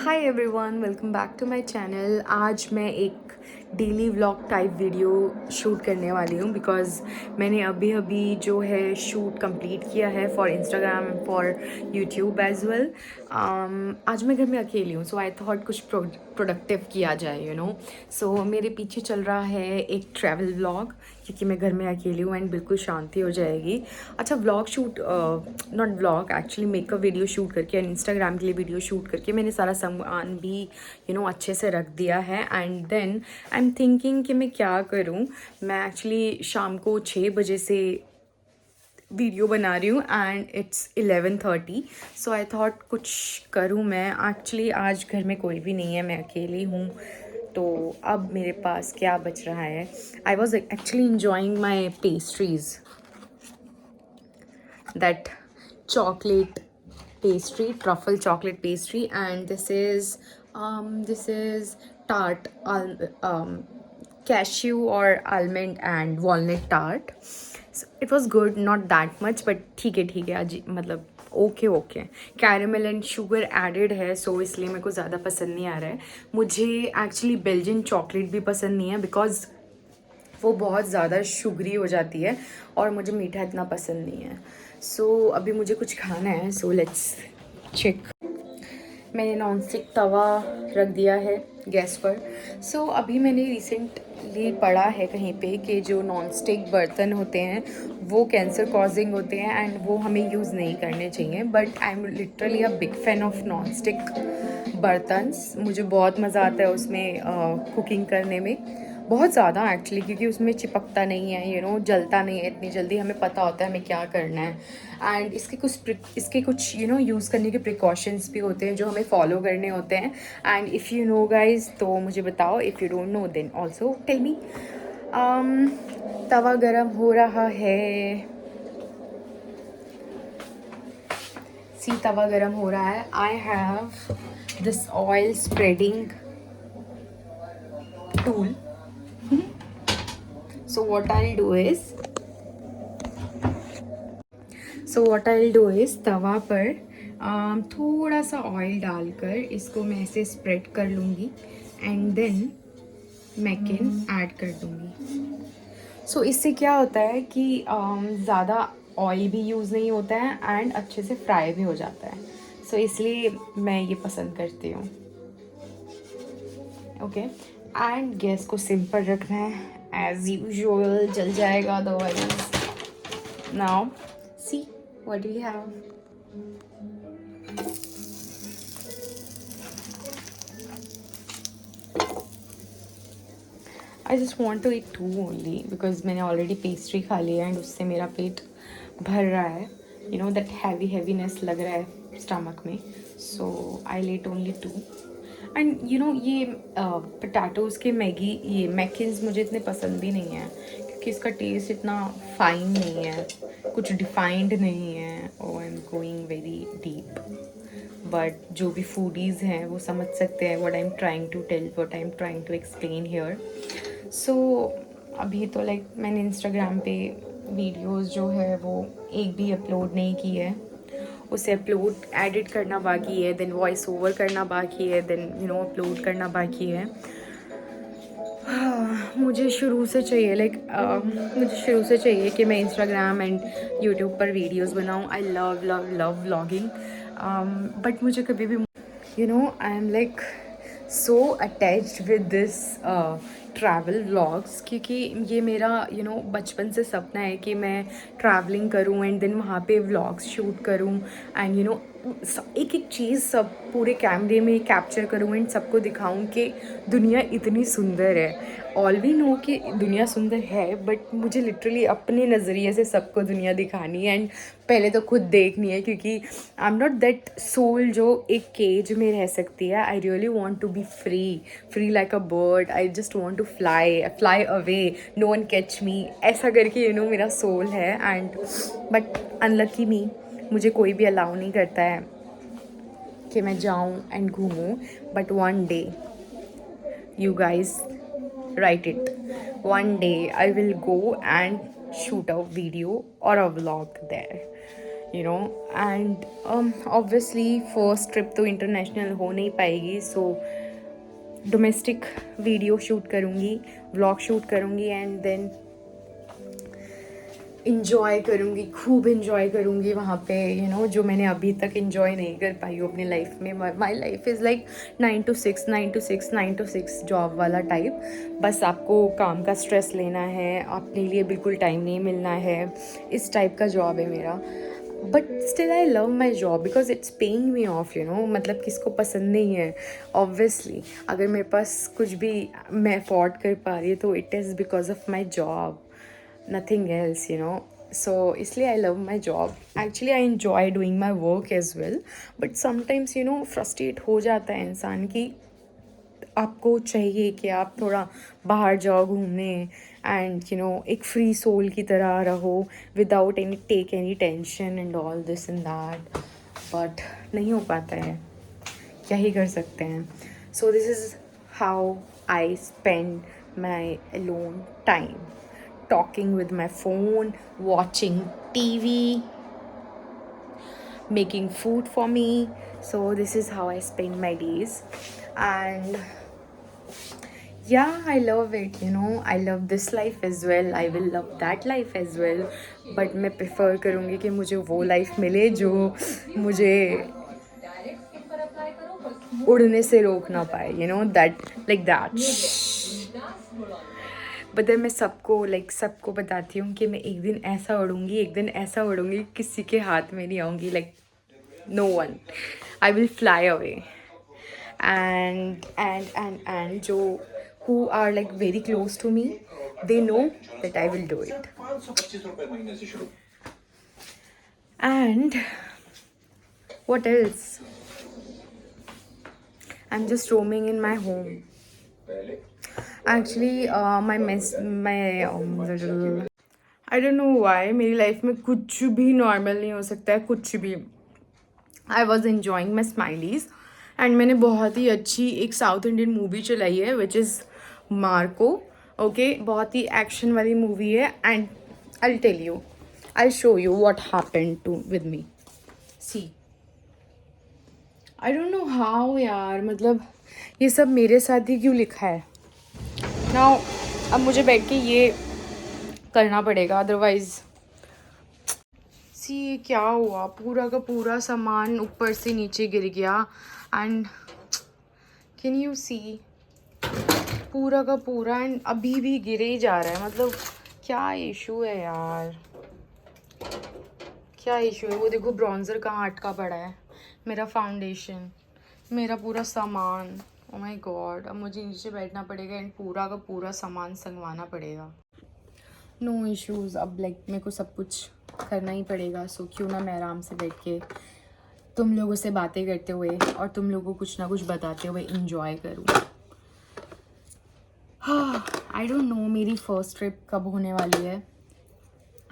Hi everyone, welcome back to my channel. आज मैं एक daily vlog type video shoot करने वाली हूँ बिकॉज़ मैंने अभी अभी जो है शूट कंप्लीट किया है for Instagram for YouTube as well. आज मैं घर में अकेली हूँ, सो आई थॉट कुछ प्रोडक्टिव किया जाए सो मेरे पीछे चल रहा है एक ट्रैवल व्लॉग क्योंकि मैं घर में अकेली हूँ एंड बिल्कुल शांति हो जाएगी। अच्छा, vlog shoot not vlog, actually makeup video shoot करके एंड इंस्टाग्राम के लिए वीडियो शूट करके मैंने सारा सामान भी अच्छे से रख दिया है। And then I am thinking कि मैं क्या करूँ। मैं एक्चुअली शाम को 6 बजे से वीडियो बना रही हूँ and it's 11:30, so I thought कुछ करूँ मैं। एक्चुअली आज घर में कोई भी नहीं है, मैं अकेली हूँ, तो अब मेरे पास क्या बच रहा है। I was actually enjoying my pastries, that chocolate pastry, truffle chocolate pastry, and this is tart, cashew or almond and walnut tart. So it was good, not that much, but ठीक है आज मतलब okay okay. Caramel and sugar added है, so इसलिए मेरे को ज़्यादा पसंद नहीं आ रहा है। मुझे एक्चुअली बेल्जियन चॉकलेट भी पसंद नहीं है बिकॉज वो बहुत ज़्यादा शुगरी हो जाती है और मुझे मीठा इतना पसंद नहीं है। सो अभी मुझे कुछ खाना है, सो लेट्स चेक। मैंने नॉन स्टिक तवा रख दिया है गैस पर। सो अभी मैंने रिसेंटली पढ़ा है कहीं पे कि जो नॉन स्टिक बर्तन होते हैं वो कैंसर कॉजिंग होते हैं एंड वो हमें यूज़ नहीं करने चाहिए। But I am literally a big fan of non stick बर्तन्स। मुझे बहुत मज़ा आता है उसमें कुकिंग करने में, बहुत ज़्यादा एक्चुअली, क्योंकि उसमें चिपकता नहीं है, जलता नहीं है इतनी जल्दी। हमें पता होता है हमें क्या करना है एंड इसके कुछ यूज़ करने के प्रिकॉशंस भी होते हैं जो हमें फॉलो करने होते हैं। And if you know guys तो मुझे बताओ, if you don't know then also tell me. तवा गरम हो रहा है, तवा गरम हो रहा है। I have this oil spreading tool. So what I'll do is तवा पर थोड़ा सा ऑयल डालकर इसको मैं ऐसे स्प्रेड कर लूँगी एंड देन मैकेन ऐड कर दूँगी। सो इससे क्या होता है कि ज़्यादा ऑयल भी यूज़ नहीं होता है एंड अच्छे से फ्राई भी हो जाता है। सो इसलिए मैं ये पसंद करती हूँ। ओके, एंड गैस को सिम पर रखना है एज यूजुअल, जल जाएगा otherwise. Now see what do you have. I just want to eat two only because मैंने ऑलरेडी पेस्ट्री खा लिया एंड उससे मेरा पेट भर रहा है। दैट हैवीनेस लग रहा है स्टमक में, so I let only two. And ये पोटैटोज़ के ये मैकिन्स मुझे इतने पसंद भी नहीं है क्योंकि इसका टेस्ट इतना फाइन नहीं है, कुछ डिफाइंड नहीं है। Oh I am going very deep, but जो भी फूडीज़ हैं वो समझ सकते हैं what I am trying to tell, what I am trying to explain here. So अभी तो मैंने इंस्टाग्राम पे वीडियोस जो है वो एक भी अपलोड नहीं की है, उसे अपलोड एडिट करना बाकी है, देन वॉइस ओवर करना बाकी है, देन अपलोड करना बाकी है। मुझे शुरू से चाहिए कि मैं इंस्टाग्राम एंड यूट्यूब पर वीडियोस बनाऊं। I love love love vlogging, but मुझे कभी भी I am so attached with this travel vlogs क्योंकि ये मेरा बचपन से सपना है कि मैं ट्रैवलिंग करूँ एंड देन वहाँ पे व्लॉग्स शूट करूँ एंड एक एक चीज़ सब पूरे कैमरे में कैप्चर करूँ एंड सबको दिखाऊँ कि दुनिया इतनी सुंदर है। ऑल वी नो कि दुनिया सुंदर है, बट मुझे लिटरली अपने नज़रिए से सबको दुनिया दिखानी है एंड पहले तो खुद देखनी है क्योंकि I am not that soul जो एक केज में रह सकती है। I really want to be free like a bird. I just want to fly away, no one catch me, ऐसा करके मेरा सोल है। एंड बट अनलकी मी, मुझे कोई भी अलाउ नहीं करता है कि मैं जाऊँ एंड घूमूँ। But one day, you guys write it, one day I will go and shoot a video or a vlog there, you know. And obviously first trip तो इंटरनेशनल हो नहीं पाएगी, सो डोमेस्टिक वीडियो शूट करूँगी, vlog shoot करूँगी and then enjoy करूँगी, खूब enjoy करूँगी वहाँ पे, यू नो, जो मैंने अभी तक इंजॉय नहीं कर पाई हूँ अपनी लाइफ में. My life is like 9 to 6 9 to 6 9 to 6 job वाला टाइप. बस आपको काम का स्ट्रेस लेना है, अपने लिए बिल्कुल टाइम नहीं मिलना है, इस टाइप का जॉब है मेरा. But still I love my job because it's paying me of, you know. मतलब किसको पसंद नहीं है ऑब्वियसली. अगर मेरे पास कुछ भी मैं अफोर्ड कर पा रही हूँ तो it is because of my job, nothing else, you know. So इसलिए I love my job. Actually I enjoy doing my work as well, but sometimes, you know, frustrate हो जाता है इंसान की आपको चाहिए कि आप थोड़ा बाहर जाओ घूमने एंड यू नो एक फ्री सोल की तरह रहो without any take any tension and all this and that. But नहीं हो पाता है, क्या ही कर सकते हैं. So this is how I spend my alone time, talking with my phone, watching TV, making food for me. So this is how I spend my days. And yeah, I love it, you know. I love this life as well. I will love that life as well. But मैं prefer करूँगी कि मुझे वो life मिले जो मुझे उड़ने से रोक ना पाए, you know, that like that. But मैं सबको बताती हूँ कि मैं एक दिन ऐसा उड़ूँगी, एक दिन ऐसा उड़ूँगी, किसी के हाथ में नहीं आऊँगी. Like no one, I will fly away. And जो who are like very close to me, they know that I will do it. And what else? I'm just roaming in my home. Actually, I don't know why मेरी life में कुछ भी normal नहीं हो सकता है, कुछ भी. I was enjoying my Smileys and मैंने बहुत ही अच्छी एक साउथ इंडियन मूवी चलाई है विच इज़ मार्को. ओके, बहुत ही एक्शन वाली मूवी है and I'll tell you, I'll show you what happened to with me. See, I don't know how यार, मतलब ये सब मेरे साथ ही क्यों लिखा है. नाउ अब मुझे बैठ के ये करना पड़ेगा, अदरवाइज. सी ये क्या हुआ, पूरा का पूरा सामान ऊपर से नीचे गिर गया एंड कैन यू सी, पूरा का पूरा एंड अभी भी गिरे ही जा रहा है. मतलब क्या इशू है यार, क्या इशू है. वो देखो ब्रॉन्ज़र कहाँ अटका पड़ा है, मेरा फाउंडेशन, मेरा पूरा सामान. ओ माय गॉड, अब मुझे नीचे बैठना पड़ेगा एंड पूरा का पूरा सामान संगवाना पड़ेगा. नो इश्यूज़, अब लाइक मेरे को सब कुछ करना ही पड़ेगा. सो क्यों ना मैं आराम से बैठ के तुम लोगों से बातें करते हुए और तुम लोगों को कुछ ना कुछ बताते हुए इंजॉय करूँ. हाँ, आई डोंट नो मेरी फर्स्ट ट्रिप कब होने वाली है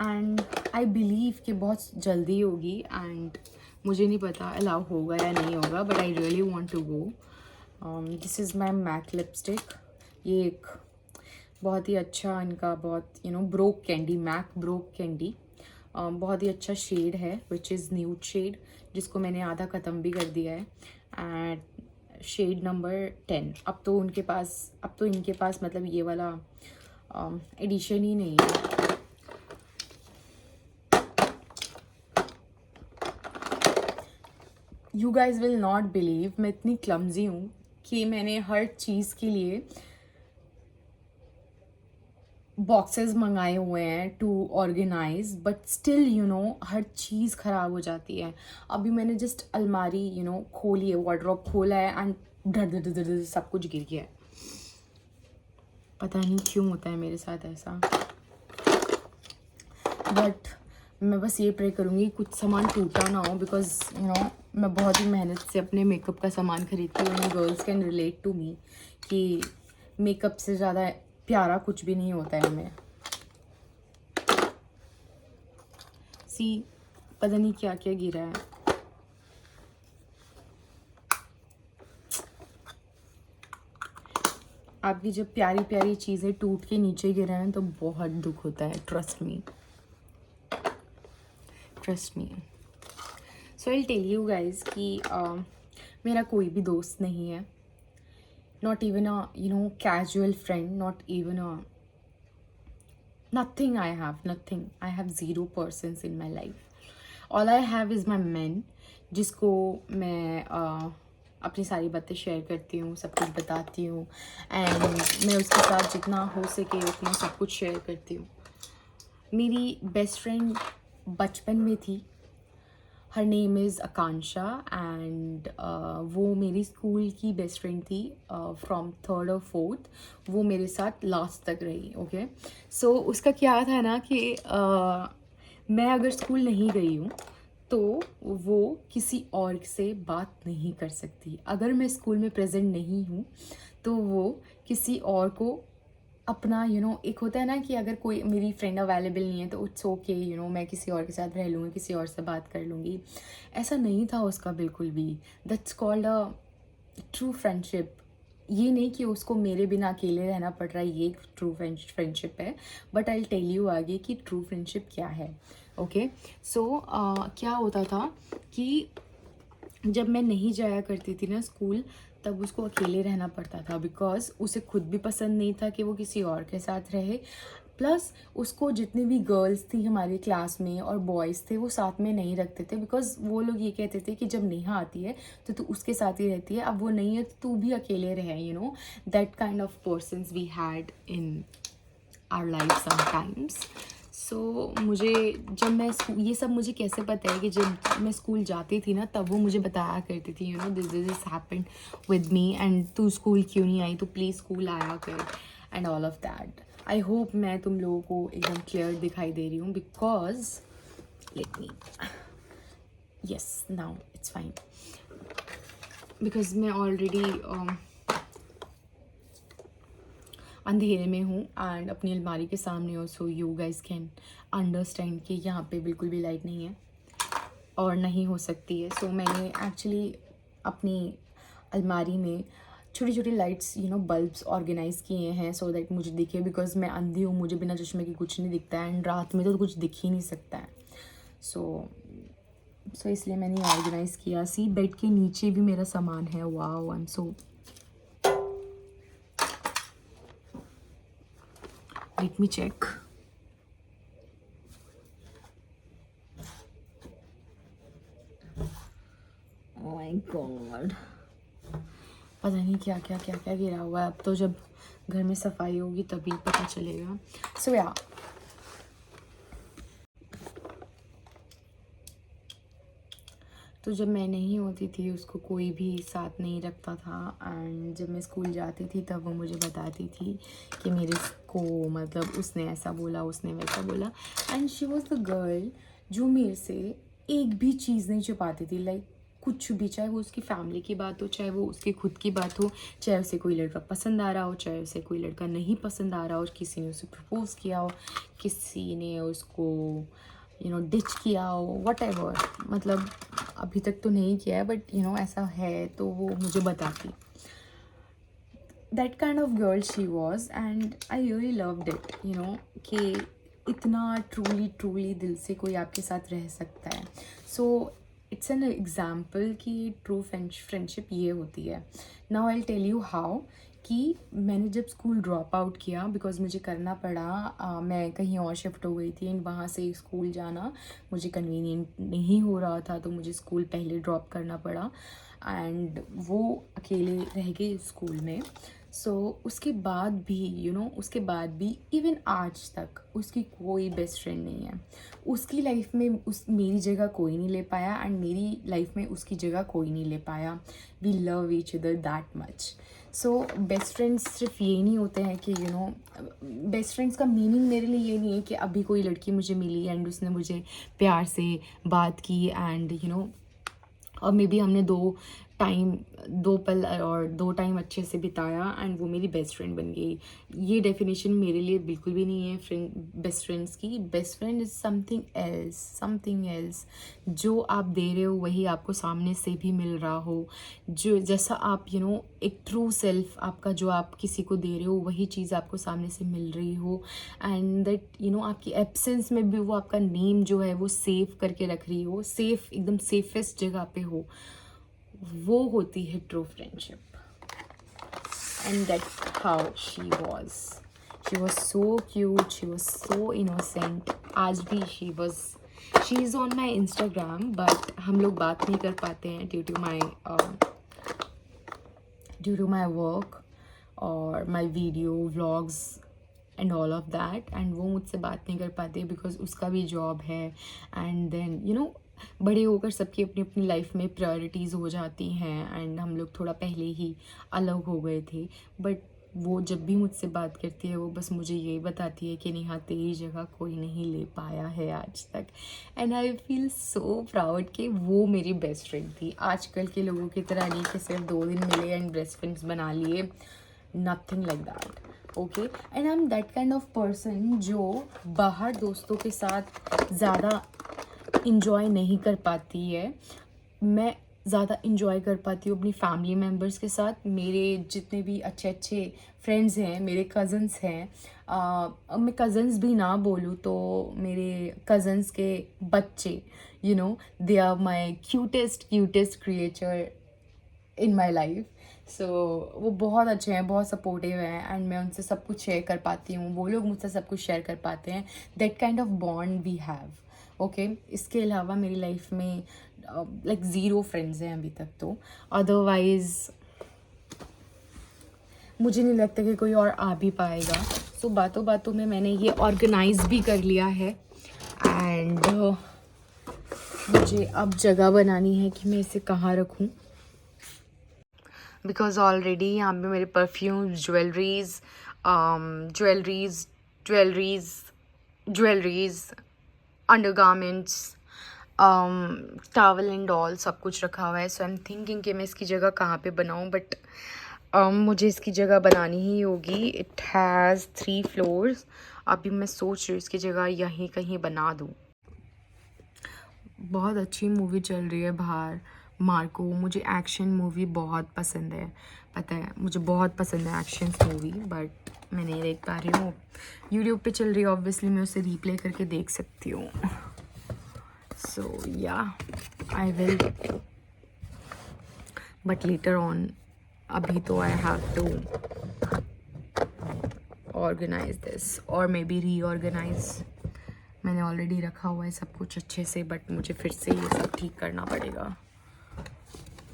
एंड आई बिलीव कि बहुत जल्दी होगी एंड मुझे नहीं पता अलाउ होगा या नहीं होगा, but I really want to go. This is my Mac lipstick. ये एक बहुत ही अच्छा इनका बहुत you know broke candy, Mac broke candy, बहुत ही अच्छा शेड है विच इज़ न्यूड शेड, जिसको मैंने आधा ख़त्म भी कर दिया है. And shade number 10. अब तो इनके पास मतलब ये वाला एडिशन ही नहीं है. You guys will not believe, मैं इतनी क्लमजी हूँ कि मैंने हर चीज़ के लिए बॉक्सेस मंगाए हुए हैं to organise, but still you know हर चीज़ ख़राब हो जाती है. अभी मैंने जस्ट अलमारी यू नो खोली है, वार्डरोब खोला है एंड धड़ सब कुछ गिर गया है. पता नहीं क्यों होता है मेरे साथ ऐसा. बट मैं बस ये प्रे करूँगी कुछ सामान टूटा ना हो, बिकॉज यू नो मैं बहुत ही मेहनत से अपने मेकअप का सामान खरीदती हूँ. Girls can relate to me कि मेकअप से ज़्यादा प्यारा कुछ भी नहीं होता है हमें. सी पता नहीं क्या क्या गिरा है. आपकी जब प्यारी प्यारी चीज़ें टूट के नीचे गिरे हैं तो बहुत दुख होता है. Trust me. So I tell you guys कि मेरा कोई भी दोस्त नहीं है, not even a casual friend, not even a nothing. I have 0 persons in my life. All I have is my men, जिसको मैं अपनी सारी बातें शेयर करती हूँ, सब कुछ बताती हूँ, एंड मैं उसके साथ जितना हो सके उतना सब कुछ शेयर करती हूँ. मेरी बेस्ट फ्रेंड बचपन में थी. Her name is Akanksha, and वो मेरी स्कूल की बेस्ट फ्रेंड थी फ्रॉम 3rd और 4th. वो मेरे साथ लास्ट तक रही. ओके, सो उसका क्या था ना कि मैं अगर स्कूल नहीं गई हूँ तो वो किसी और से बात नहीं कर सकती. अगर मैं स्कूल में प्रेजेंट नहीं हूँ तो वो किसी और को अपना एक होता है ना कि अगर कोई मेरी फ्रेंड अवेलेबल नहीं है तो इट्स ओके, मैं किसी और के साथ रह लूँगी, किसी और से बात कर लूँगी. ऐसा नहीं था उसका बिल्कुल भी. That's called a true friendship. ये नहीं कि उसको मेरे बिना अकेले रहना पड़ रहा है, ये ट्रू फ्रेंडशिप है. बट आई टेल यू आगे कि ट्रू फ्रेंडशिप क्या है. ओके, सो क्या होता था कि जब मैं नहीं जाया करती थी ना स्कूल, तब उसको अकेले रहना पड़ता था, बिकॉज उसे खुद भी पसंद नहीं था कि वो किसी और के साथ रहे. प्लस उसको जितनी भी गर्ल्स थी हमारी क्लास में और बॉयज़ थे वो साथ में नहीं रखते थे, बिकॉज वो लोग ये कहते थे कि जब नेहा आती है तो तू उसके साथ ही रहती है, अब वो नहीं है तो तू भी अकेले रहे. That kind of persons we had in our life sometimes. So मुझे जब मैं ये सब मुझे कैसे पता है कि जब मैं स्कूल जाती थी ना तब वो मुझे बताया करती थी this happened with me, and तू स्कूल क्यों नहीं आई, तो प्लीज़ स्कूल आया कर, and all of that. I hope मैं तुम लोगों को एकदम क्लियर दिखाई दे रही हूँ, because let me, yes now it's fine, because मैं ऑलरेडी अंधेरे में हूँ एंड अपनी अलमारी के सामने हो. So you guys can understand कि यहाँ पे बिल्कुल भी लाइट नहीं है और नहीं हो सकती है. सो मैंने एक्चुअली अपनी अलमारी में छोटी छोटी लाइट्स बल्ब्स ऑर्गेनाइज किए हैं सो दैट मुझे दिखे, बिकॉज मैं अंधी हूँ, मुझे बिना चश्मे के कुछ नहीं दिखता है, एंड रात में तो कुछ दिख ही नहीं सकता है. सो इसलिए मैंने ऑर्गेनाइज़ किया. सी बेड के नीचे भी मेरा सामान है. Wow, I am so, let me check. Oh my god, पता नहीं क्या क्या क्या क्या गिरा हुआ है. अब तो जब घर में सफाई होगी तभी पता चलेगा. सो या तो जब मैं नहीं होती थी उसको कोई भी साथ नहीं रखता था, एंड जब मैं स्कूल जाती थी तब वो मुझे बताती थी कि मेरे को मतलब उसने ऐसा बोला, उसने वैसा बोला. And she was the girl जो मेरे से एक भी चीज़ नहीं छुपाती थी. लाइक कुछ भी, चाहे वो उसकी फैमिली की बात हो, चाहे वो उसकी खुद की बात हो, चाहे उसे कोई लड़का पसंद आ रहा हो, चाहे उसे कोई लड़का नहीं पसंद आ रहा हो, किसी ने उसे प्रपोज किया हो, किसी ने उसको डिच किया हो, वट मतलब अभी तक तो नहीं किया है, बट ऐसा है तो वो मुझे बताती. That kind of girl she was, and I really loved it. कि इतना ट्रूली दिल से कोई आपके साथ रह सकता है. सो इट्स एन एग्जाम्पल कि ट्रू फ्रेंडशिप ये होती है. Now I tell you how. कि मैंने जब स्कूल ड्रॉप आउट किया, बिकॉज मुझे करना पड़ा, मैं कहीं और शिफ्ट हो गई थी एंड वहाँ से स्कूल जाना मुझे कन्वीनियंट नहीं हो रहा था, तो मुझे स्कूल पहले ड्रॉप करना पड़ा, एंड वो अकेले रह गई स्कूल में. सो उसके बाद भी उसके बाद भी इवन आज तक उसकी कोई बेस्ट फ्रेंड नहीं है. उसकी लाइफ में मेरी जगह कोई नहीं ले पाया, एंड मेरी लाइफ में उसकी जगह कोई नहीं ले पाया. We love each other that much. So best friends सिर्फ ये नहीं होते हैं कि बेस्ट फ्रेंड्स का मीनिंग मेरे लिए ये नहीं है कि अभी कोई लड़की मुझे मिली एंड उसने मुझे प्यार से बात की, एंड और मे बी हमने 2 टाइम, 2 पल और 2 टाइम अच्छे से बिताया एंड वो मेरी बेस्ट फ्रेंड बन गई। ये डेफिनेशन मेरे लिए बिल्कुल भी नहीं है बेस्ट फ्रेंड्स की। Best friend is something else. जो आप दे रहे हो वही आपको सामने से भी मिल रहा हो। जो जैसा आप एक ट्रू सेल्फ आपका जो आप किसी को दे रहे हो वही चीज़ आपको सामने से मिल रही हो, एंड दैट आपकी एब्सेंस में भी वो आपका नेम जो है वो सेव करके रख रही हो, सेफ, एकदम सेफेस्ट जगह पे हो, वो होती है true friendship. And that's how she was so cute, she was so innocent. आज भी she is on my Instagram, but हम लोग बात नहीं कर पाते हैं ड्यू टू माई वर्क और my video vlogs and all of that. And वो मुझसे बात नहीं कर पाते बिकॉज उसका भी जॉब है, एंड देन बड़े होकर सबकी अपनी अपनी लाइफ में प्रायोरिटीज़ हो जाती हैं, एंड हम लोग थोड़ा पहले ही अलग हो गए थे। बट वो जब भी मुझसे बात करती है वो बस मुझे यही बताती है कि नेहा तेरी जगह कोई नहीं ले पाया है आज तक। And I feel so proud कि वो मेरी बेस्ट फ्रेंड थी। आजकल के लोगों की तरह नहीं कि सिर्फ 2 दिन मिले एंड बेस्ट फ्रेंड्स बना लिए, nothing like that. Okay, and I am that kind of person जो बाहर दोस्तों के साथ ज़्यादा इंजॉय नहीं कर पाती है। मैं ज़्यादा इंजॉय कर पाती हूँ अपनी फैमिली मेम्बर्स के साथ। मेरे जितने भी अच्छे अच्छे फ्रेंड्स हैं, मेरे कज़न्स हैं, अब मैं कज़न्स भी ना बोलूँ तो मेरे कज़न्स के बच्चे, they are my cutest creature in my life. So वो बहुत अच्छे हैं, बहुत सपोर्टिव हैं, एंड मैं उनसे सब कुछ शेयर कर पाती हूँ, वो लोग मुझसे सब कुछ शेयर कर पाते हैं। That kind of bond we have. Okay, इसके अलावा मेरी लाइफ में लाइक 0 फ्रेंड्स हैं अभी तक तो। अदरवाइज़ मुझे नहीं लगता कि कोई और आ भी पाएगा। सो बातों बातों में मैंने ये ऑर्गेनाइज भी कर लिया है, एंड मुझे अब जगह बनानी है कि मैं इसे कहाँ रखूँ, बिकॉज ऑलरेडी यहाँ पे मेरे perfumes, jewelleries, undergarments, towel and all सब कुछ रखा हुआ है। सो आई एम थिंकिंग कि मैं इसकी जगह कहाँ पे बनाऊँ, बट मुझे इसकी जगह बनानी ही होगी। It has 3 floors. अभी मैं सोच रही हूँ इसकी जगह यहीं कहीं बना दूँ। बहुत अच्छी मूवी चल रही है बाहर, मार्को। मुझे एक्शन मूवी बहुत पसंद है, पता है मुझे बहुत पसंद है एक्शन मूवी, बट मैं नहीं देख पा रही हूँ। यूट्यूब पे चल रही है, ऑब्वियसली मैं उसे रीप्ले करके देख सकती हूँ। So yeah I will, but later on. अभी तो I have to organize this और मे बी रीऑर्गेनाइज। मैंने ऑलरेडी रखा हुआ है सब कुछ अच्छे से, बट मुझे फिर से ये सब ठीक करना पड़ेगा।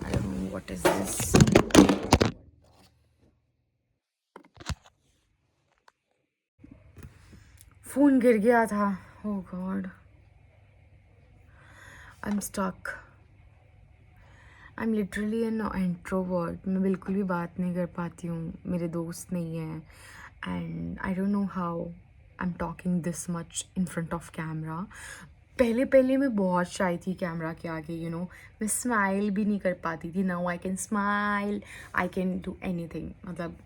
I don't know what is this. Phone गिर गया था। Oh God, I am stuck. I am literally an introvert. मैं बिल्कुल भी बात नहीं कर पाती हूँ, मेरे दोस्त नहीं हैं, and I don't know how I am talking this much in front of camera. पहले मैं बहुत शाई थी कैमरा के आगे, मैं स्माइल भी नहीं कर पाती थी। Now I can smile, I can do anything. मतलब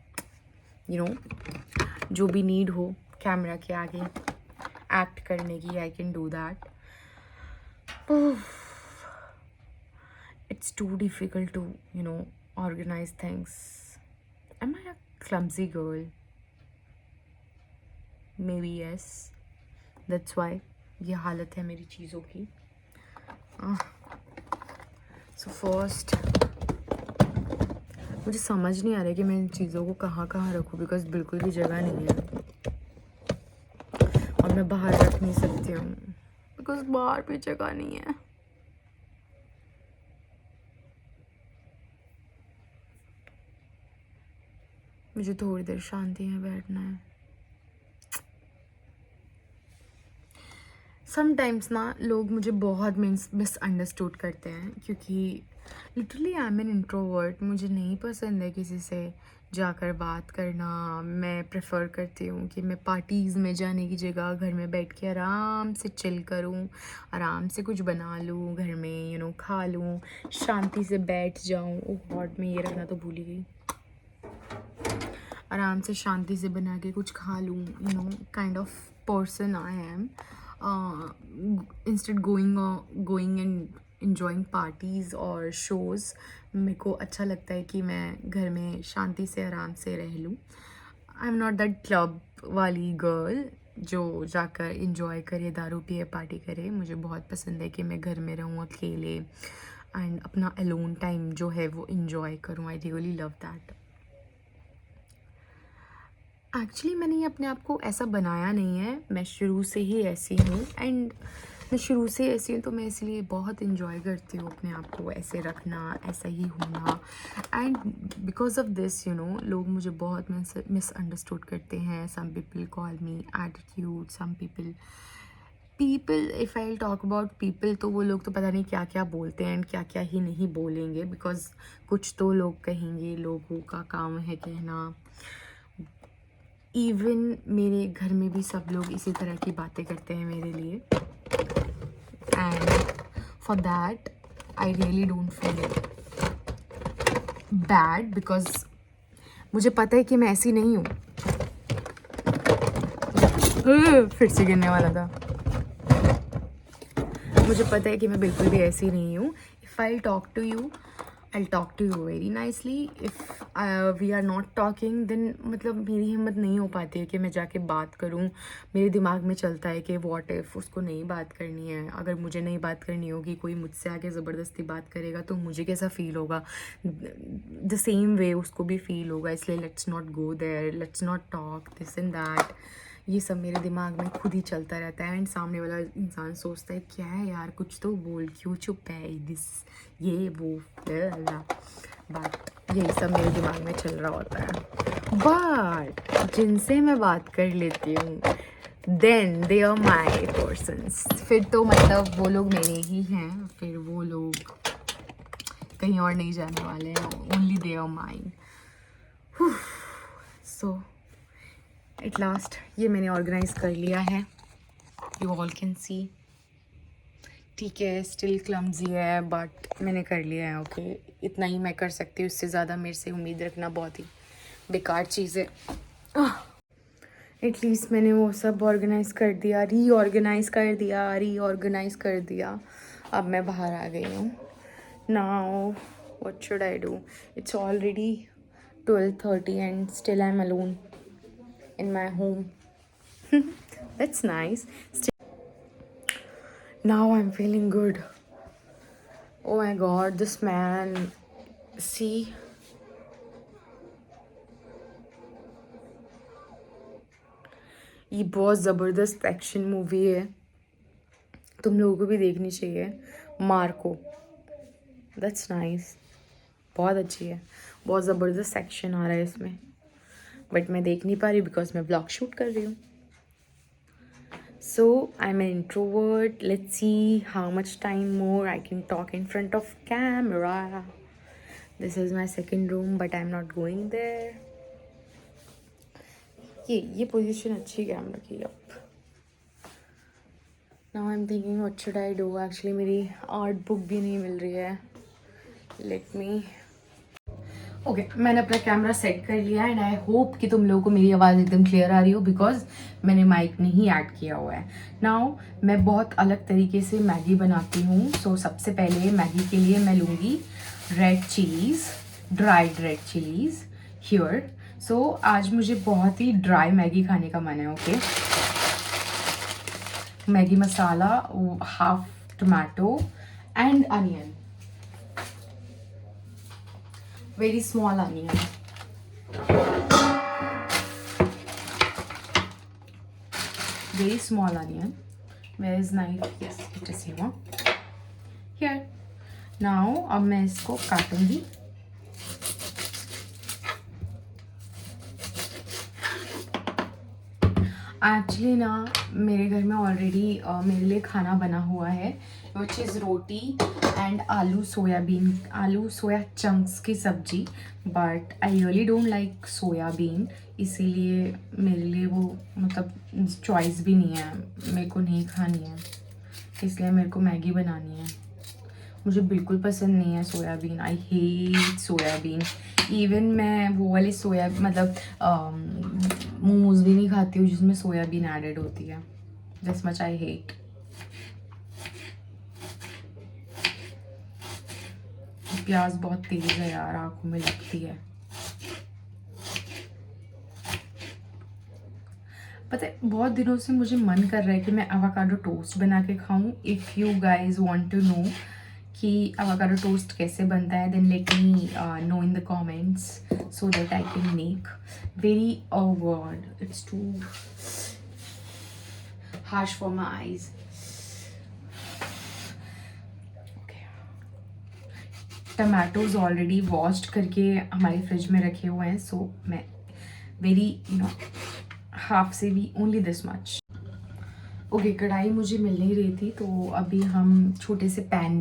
जो भी नीड हो कैमरा के आगे एक्ट करने की, I can do that. It's too difficult to, organize things. Am I a clumsy girl? Maybe yes. That's why ये हालत है मेरी चीज़ों की। So first, मुझे समझ नहीं आ रहा है कि मैं इन चीज़ों को कहाँ कहाँ रखूँ, बिकॉज बिल्कुल भी जगह नहीं है, और मैं बाहर रख नहीं सकती हूँ बिकॉज बाहर भी जगह नहीं है। मुझे थोड़ी देर शांति में बैठना है। समटाइम्स ना लोग मुझे बहुत मिसअंडरस्टूड करते हैं, क्योंकि literally I am an introvert, मुझे नहीं पसंद है किसी से जाकर बात करना। मैं प्रेफर करती हूँ कि मैं पार्टीज़ में जाने की जगह घर में बैठ के आराम से चिल करूँ, आराम से कुछ बना लूँ घर में, खा लूँ, शांति से बैठ जाऊँ। ओह गॉड, मैं ये रखना तो भूल ही गई। आराम से शांति से बना के कुछ खा लूँ, kind of person I am. Instead going and enjoying parties और शोज़, मेरे को अच्छा लगता है कि मैं घर में शांति से आराम से रह लूँ। आई एम नॉट दैट क्लब वाली गर्ल जो जाकर इंजॉय करे, दारू पिए, पार्टी करे। मुझे बहुत पसंद है कि मैं घर में रहूँ अकेले एंड अपना अलोन टाइम जो है वो इंजॉय करूँ। I really love that. Actually मैंने ये अपने आप को ऐसा बनाया नहीं है, मैं शुरू से ही ऐसी हूँ एंड मैं शुरू से ऐसी हूँ तो मैं इसलिए बहुत इन्जॉय करती हूँ अपने आप को ऐसे रखना, ऐसा ही होना। एंड बिकॉज ऑफ दिस लोग मुझे बहुत मिसअंडरस्टूड करते हैं। Some people call me attitude, some people if I talk about people तो वो लोग तो पता नहीं क्या क्या बोलते हैं एंड क्या क्या ही नहीं बोलेंगे, बिकॉज कुछ तो लोग कहेंगे, लोगों का काम है कहना। इवन मेरे घर में भी सब लोग इसी तरह की बातें करते हैं मेरे लिए and for that I really don't feel bad, because मुझे पता है कि मैं ऐसी नहीं हूँ। फिर से गिरने वाला था। मुझे पता है कि मैं बिल्कुल भी ऐसी नहीं हूँ। If I talk to you, I'll talk to you very nicely. If we are not talking, then मतलब मेरी हिम्मत नहीं हो पाती है कि मैं जाके बात करूं। मेरे दिमाग में चलता है कि what if उसको नहीं बात करनी है, अगर मुझे नहीं बात करनी होगी, कोई मुझसे आके ज़बरदस्ती बात करेगा तो मुझे कैसा फ़ील होगा, द सेम वे उसको भी फ़ील होगा। इसलिए let's not go there, let's not talk this and that. ये सब मेरे दिमाग में खुद ही चलता रहता है एंड सामने वाला इंसान सोचता है क्या है यार, कुछ तो बोल, क्यों चुप है, दिस ये वो, बट यही सब मेरे दिमाग में चल रहा होता है। बट जिनसे मैं बात कर लेती हूँ then they are my persons, फिर तो मतलब वो लोग मेरे ही हैं, फिर वो लोग कहीं और नहीं जाने वाले हैं, only they are mine. So at last ये मैंने ऑर्गेनाइज कर लिया है, यू ऑल कैन सी। ठीक है, स्टिल क्लम्जी है बट मैंने कर लिया है। ओके, इतना ही मैं कर सकती हूँ, इससे ज़्यादा मेरे से उम्मीद रखना बहुत ही बेकार चीज़ है। एटलीस्ट मैंने वो सब ऑर्गेनाइज कर दिया, रीऑर्गेनाइज कर दिया। अब मैं बाहर आ गई हूँ। Now what should I do? It's already 12:30 and still I am alone in my home. That's nice. Now I'm feeling good. Oh my god, this man. See? ये बहुत ज़बरदस्त एक्शन मूवी है, तुम लोगों को भी देखनी चाहिए। मार्को, दैट्स नाइस, बहुत अच्छी है, बहुत ज़बरदस्त एक्शन आ रहा है इसमें, बट मैं देख नहीं पा रही बिकॉज मैं ब्लॉग शूट कर रही हूँ। So I'm an introvert. Let's see how much time more I can talk in front of camera. This is my second room, but I'm not going there. ये position अच्छी camera की अब। Now I'm thinking what should I do? Actually मेरी art book भी नहीं मिल रही है. Let me. Okay, मैंने अपना कैमरा सेट कर लिया एंड आई होप कि तुम लोगों को मेरी आवाज़ एकदम क्लियर आ रही हो, बिकॉज मैंने माइक नहीं ऐड किया हुआ है। नाउ मैं बहुत अलग तरीके से मैगी बनाती हूँ। सो सबसे पहले मैगी के लिए मैं लूँगी red chillies, dried red chillies here. So आज मुझे बहुत ही ड्राई मैगी खाने का मन है। Okay, Maggi masala, half tomato and onion, very small onion. Very small onion. Where is knife? Yes, it is here. Here. Now अब मैं इसको काटूंगी। एक्चुअली ना मेरे घर में ऑलरेडी मेरे लिए खाना बना हुआ है which is roti and आलू सोया चंक्स की सब्जी. But I really don't like soybean, इसीलिए मेरे लिए वो मतलब चॉइस भी नहीं है, मेरे को नहीं खानी है, इसलिए मेरे को मैगी बनानी है. मुझे बिल्कुल पसंद नहीं है soybean. I hate soybean. Even मैं वो वाली सोया मतलब मोमोज भी नहीं खाती हूँ जिसमें सोयाबीन एडेड होती है. This much I hate. प्याज बहुत तेज है यार, आंखों में लगती है. पता है बहुत दिनों से मुझे मन कर रहा है कि मैं एवोकाडो टोस्ट बना के खाऊं. If you guys want to know कि एवोकाडो टोस्ट कैसे बनता है, then let me know in the comments so that I can make. Very oh God, it's too harsh for my eyes. Tomatoes already washed करके हमारी fridge में रखे हुए हैं, सो मैं वेरी हाफ से भी ओनली दिस मच. ओके, कढ़ाई मुझे मिल नहीं रही थी, तो अभी हम छोटे से पैन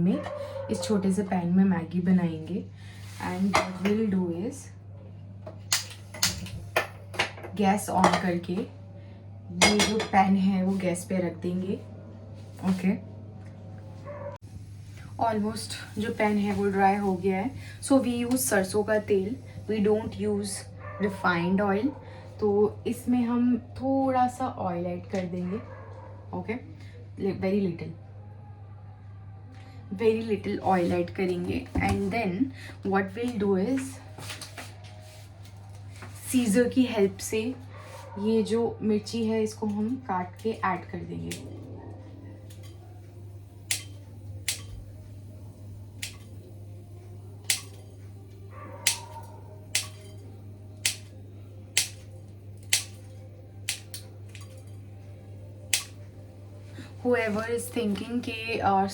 में मैगी बनाएंगे. And what will do is gas on करके ये जो पैन है वो गैस पे रख देंगे. ओके, ऑलमोस्ट जो पैन है वो ड्राई हो गया है. सो वी यूज़ सरसों का तेल, we don't use refined oil. तो इसमें हम थोड़ा सा ऑयल ऐड कर देंगे. Okay, very little oil add करेंगे. And then what will do is scissor की हेल्प से ये जो मिर्ची है इसको हम काट के ऐड कर देंगे. whoever is thinking कि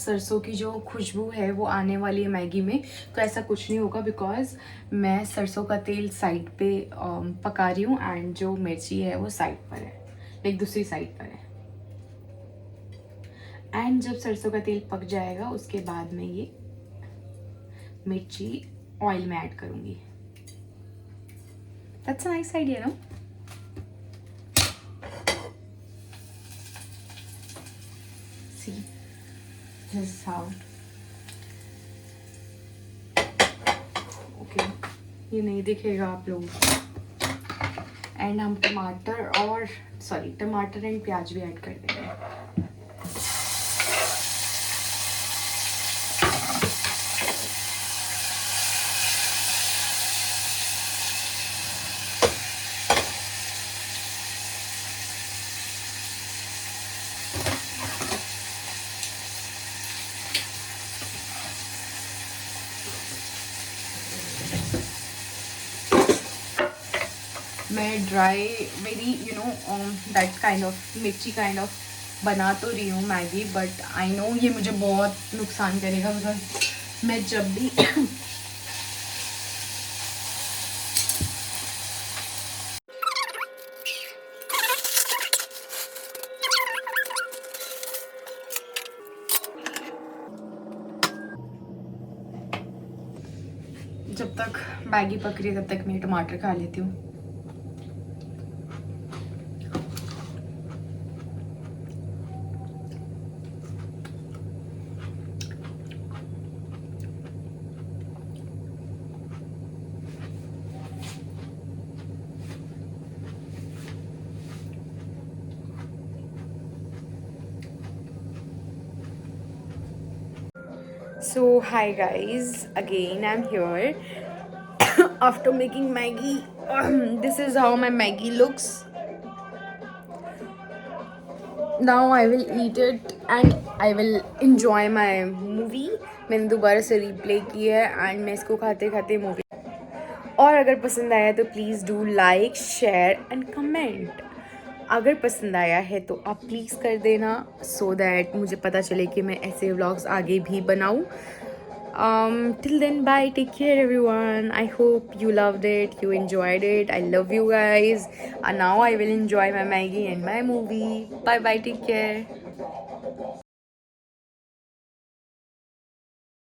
सरसों की जो खुशबू है वो आने वाली है मैगी में, तो ऐसा कुछ नहीं होगा, बिकॉज मैं सरसों का तेल साइड पे पका रही हूँ एंड जो मिर्ची है वो साइड पर है, लाइक दूसरी साइड पर है. एंड जब सरसों का तेल पक जाएगा उसके बाद मैं ये मिर्ची ऑयल में ऐड करूँगी. That's a nice idea no. This is how. Okay, ये नहीं दिखेगा आप लोग. एंड हम टमाटर एंड प्याज भी ऐड कर देंगे. मैं dry very that kind of मिर्ची काइंड ऑफ बना तो रही हूँ मैगी, बट आई नो ये मुझे बहुत नुकसान करेगा, बिकॉज मैं जब भी जब तक मैगी पक रही है तब तक मैं टमाटर खा लेती हूँ. So hi guys, again I'm here after making Maggie. This is how my Maggie looks. Now I will eat it and I will enjoy my movie. मैंने दोबारा से रिप्ले की है एंड मैं इसको खाते खाते मूवी. और अगर पसंद आया तो please do like, share and comment. अगर पसंद आया है तो आप प्लीज़ कर देना, सो दैट मुझे पता चले कि मैं ऐसे व्लॉग्स आगे भी बनाऊँ. Till then, bye, take care everyone. I hope you loved it, you enjoyed it. I love you guys, and now I will enjoy my Maggie and my movie. Bye bye, take care.